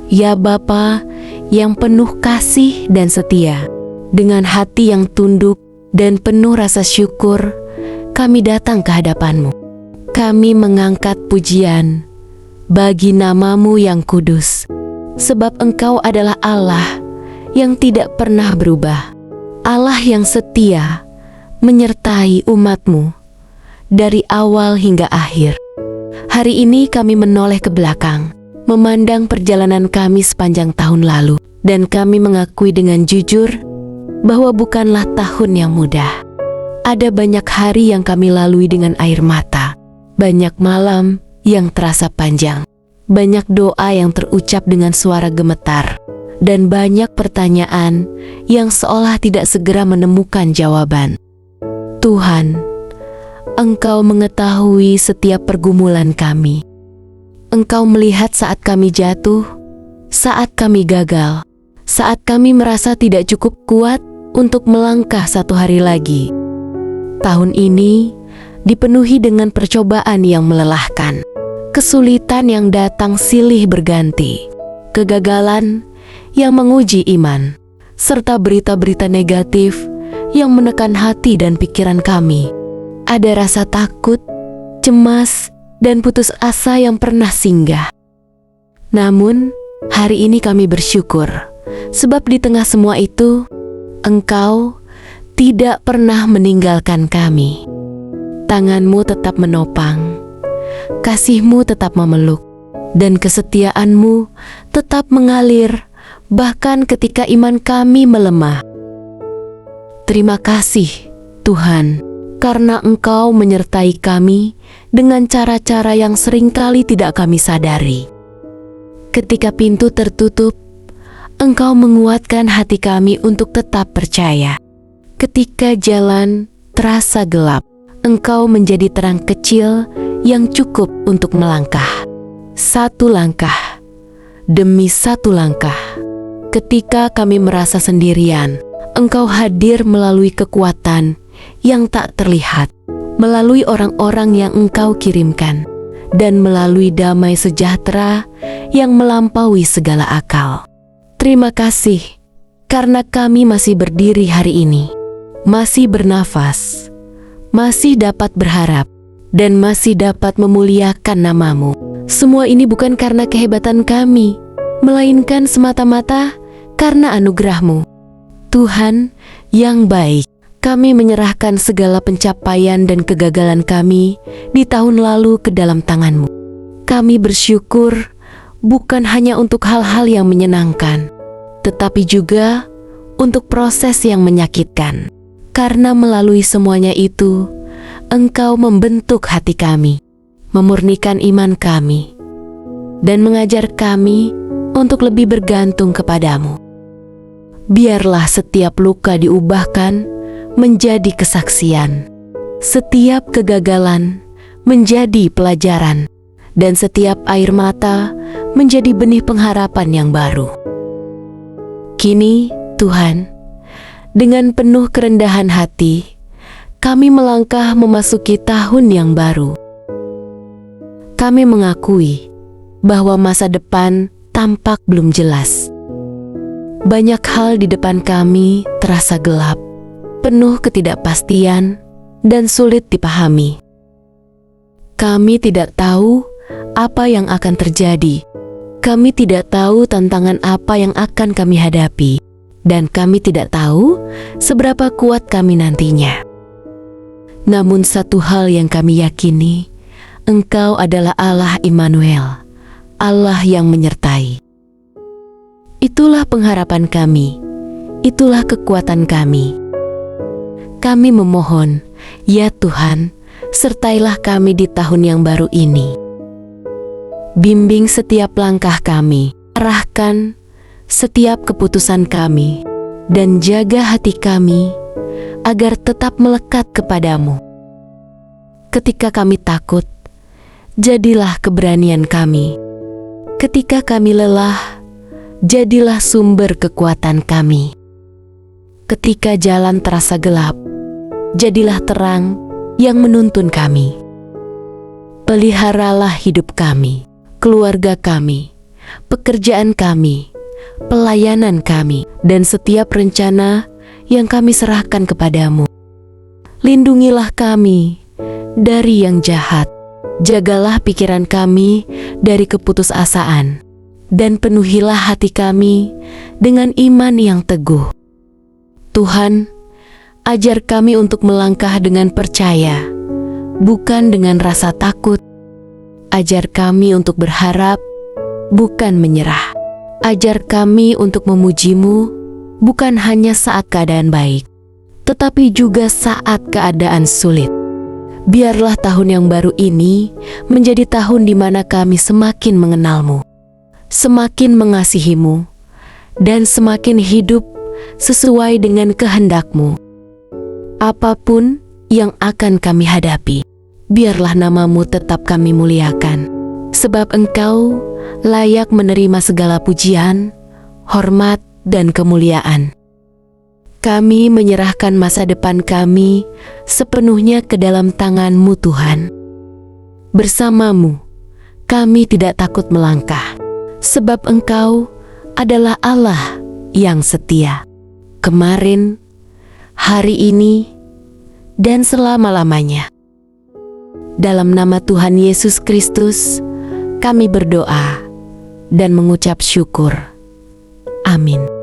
Ya Bapa yang penuh kasih dan setia, dengan hati yang tunduk dan penuh rasa syukur, kami datang ke hadapan-Mu. Kami mengangkat pujian bagi nama-Mu yang kudus, sebab Engkau adalah Allah yang tidak pernah berubah, Allah yang setia menyertai umat-Mu dari awal hingga akhir. Hari ini kami menoleh ke belakang, memandang perjalanan kami sepanjang tahun lalu, dan kami mengakui dengan jujur bahwa bukanlah tahun yang mudah. Ada banyak hari yang kami lalui dengan air mata, banyak malam yang terasa panjang, banyak doa yang terucap dengan suara gemetar, dan banyak pertanyaan yang seolah tidak segera menemukan jawaban. Tuhan, Engkau mengetahui setiap pergumulan kami. Engkau melihat saat kami jatuh, saat kami gagal, saat kami merasa tidak cukup kuat untuk melangkah satu hari lagi. Tahun ini dipenuhi dengan percobaan yang melelahkan, kesulitan yang datang silih berganti, kegagalan yang menguji iman, serta berita-berita negatif yang menekan hati dan pikiran kami. Ada rasa takut, cemas, dan putus asa yang pernah singgah. Namun, hari ini kami bersyukur, sebab di tengah semua itu, Engkau tidak pernah meninggalkan kami. Tangan-Mu tetap menopang, kasih-Mu tetap memeluk, dan kesetiaan-Mu tetap mengalir bahkan ketika iman kami melemah. Terima kasih, Tuhan, karena Engkau menyertai kami dengan cara-cara yang seringkali tidak kami sadari. Ketika pintu tertutup, Engkau menguatkan hati kami untuk tetap percaya. Ketika jalan terasa gelap, Engkau menjadi terang kecil yang cukup untuk melangkah. Satu langkah demi satu langkah. Ketika kami merasa sendirian, Engkau hadir melalui kekuatan yang tak terlihat, melalui orang-orang yang Engkau kirimkan, dan melalui damai sejahtera yang melampaui segala akal. Terima kasih, karena kami masih berdiri hari ini, masih bernafas, masih dapat berharap, dan masih dapat memuliakan nama-Mu. Semua ini bukan karena kehebatan kami, melainkan semata-mata karena anugerah-Mu. Tuhan yang baik, kami menyerahkan segala pencapaian dan kegagalan kami di tahun lalu ke dalam tangan-Mu. Kami bersyukur bukan hanya untuk hal-hal yang menyenangkan, tetapi juga untuk proses yang menyakitkan. Karena melalui semuanya itu, Engkau membentuk hati kami, memurnikan iman kami, dan mengajar kami untuk lebih bergantung kepadamu. Biarlah setiap luka diubahkan menjadi kesaksian, setiap kegagalan menjadi pelajaran, dan setiap air mata menjadi benih pengharapan yang baru. Kini, Tuhan, dengan penuh kerendahan hati, kami melangkah memasuki tahun yang baru. Kami mengakui bahwa masa depan tampak belum jelas. Banyak hal di depan kami terasa gelap, penuh ketidakpastian, dan sulit dipahami. Kami tidak tahu apa yang akan terjadi. Kami tidak tahu tantangan apa yang akan kami hadapi. Dan kami tidak tahu seberapa kuat kami nantinya. Namun satu hal yang kami yakini, Engkau adalah Allah Immanuel, Allah yang menyertai. Itulah pengharapan kami, itulah kekuatan kami. Kami memohon, ya Tuhan, sertailah kami di tahun yang baru ini. Bimbing setiap langkah kami, arahkan setiap keputusan kami, dan jaga hati kami agar tetap melekat kepadamu. Ketika kami takut, jadilah keberanian kami. Ketika kami lelah, jadilah sumber kekuatan kami. Ketika jalan terasa gelap, jadilah terang yang menuntun kami. Peliharalah hidup kami, keluarga kami, pekerjaan kami, pelayanan kami, dan setiap rencana yang kami serahkan kepadamu. Lindungilah kami dari yang jahat. Jagalah pikiran kami dari keputusasaan, dan penuhilah hati kami dengan iman yang teguh. Tuhan, ajar kami untuk melangkah dengan percaya, bukan dengan rasa takut. Ajar kami untuk berharap, bukan menyerah. Ajar kami untuk memuji-Mu, bukan hanya saat keadaan baik, tetapi juga saat keadaan sulit. Biarlah tahun yang baru ini menjadi tahun di mana kami semakin mengenal-Mu, semakin mengasihi-Mu, dan semakin hidup sesuai dengan kehendak-Mu. Apapun yang akan kami hadapi, biarlah nama-Mu tetap kami muliakan, sebab Engkau layak menerima segala pujian, hormat, dan kemuliaan. Kami menyerahkan masa depan kami sepenuhnya ke dalam tangan-Mu, Tuhan. Bersama-Mu, kami tidak takut melangkah, sebab Engkau adalah Allah yang setia. Kemarin, hari ini, dan selama-lamanya. Dalam nama Tuhan Yesus Kristus, kami berdoa dan mengucap syukur. Amin.